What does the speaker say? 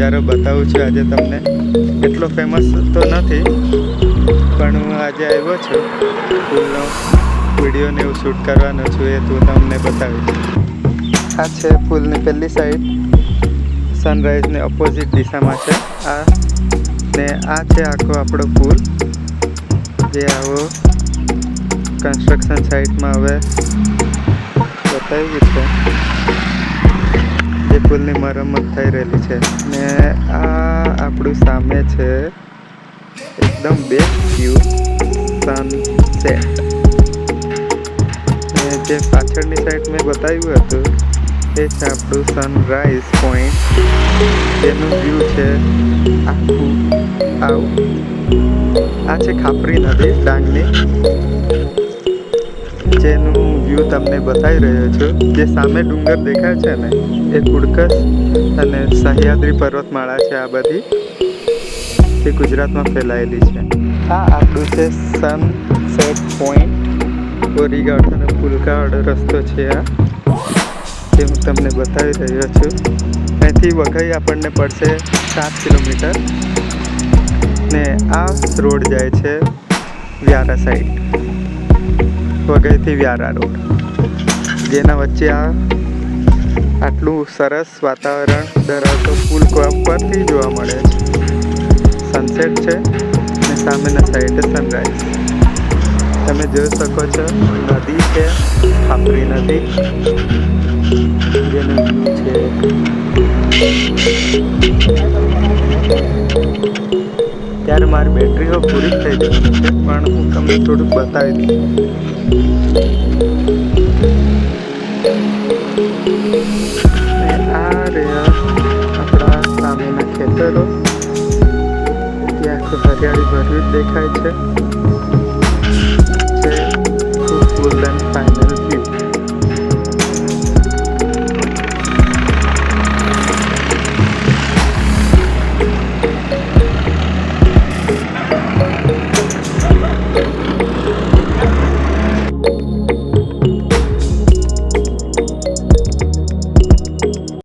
નજારો બતાવું છું આજે તમને. એટલો ફેમસ તો નથી, પણ હું આજે આવ્યો છું પુલનો વિડીયોને એવું શૂટ કરવાનો છું, એ તું તમને બતાવીશ. આ છે પુલની પહેલી સાઈડ, સનરાઈઝની ઓપોઝિટ દિશામાં છે આ, ને આ છે આખો આપણો પુલ, જે આવો કન્સ્ટ્રક્શન સાઇટમાં હવે બતાવ્યું છે, જે પુલની મરમ્મત થઈ રહેલી છે. ને આ આપણું સામે છે એકદમ બેસ્ટ વ્યૂ, સનસેટ. ને જે પાછળની સાઈડ મેં બતાવ્યું હતું એ છે આપણું સનરાઈઝ પોઈન્ટ, જેનું વ્યૂ છે આખું આવું. આ છે ખાપરી નદી ડાંગની, જેનું વ્યૂ તમને બતાવી રહ્યો છું. જે સામે ડુંગર દેખાય છે ને, એ કુડકસ અને સહ્યાદ્રી પર્વતમાળા છે. આ બધી તે ગુજરાતમાં ફેલાયેલી છે. આ આપણું છે સનસેટ પોઈન્ટ, બોરીગાઢ અને પુલકાવાળો રસ્તો છે આ, જે હું તમને બતાવી રહ્યો છું. અહીંથી વઘઈ આપણને પડશે 7 કિલોમીટર, ને આ રોડ જાય છે વ્યારા સાઈડ, વઘઈથી વ્યારા રોડ, જેના વચ્ચે આટલું સરસ વાતાવરણ ધરાવતો પુલ પરથી જોવા મળે છે. સનસેટ છે ને સામેના સાઈડે સનરાઈઝ તમે જોઈ શકો છો. નદી છે ખાપરી નદી, જેનું વ્યૂ છે. ત્યારે મારી બેટરીઓ પૂરી થઈ ગઈ છે, પણ હું તમને થોડુંક બતાવી દઉં. આ રહ્યા આપણા સામેના ખેતરો, ત્યાં આખું હરિયાળી ભર્યું જ દેખાય છે.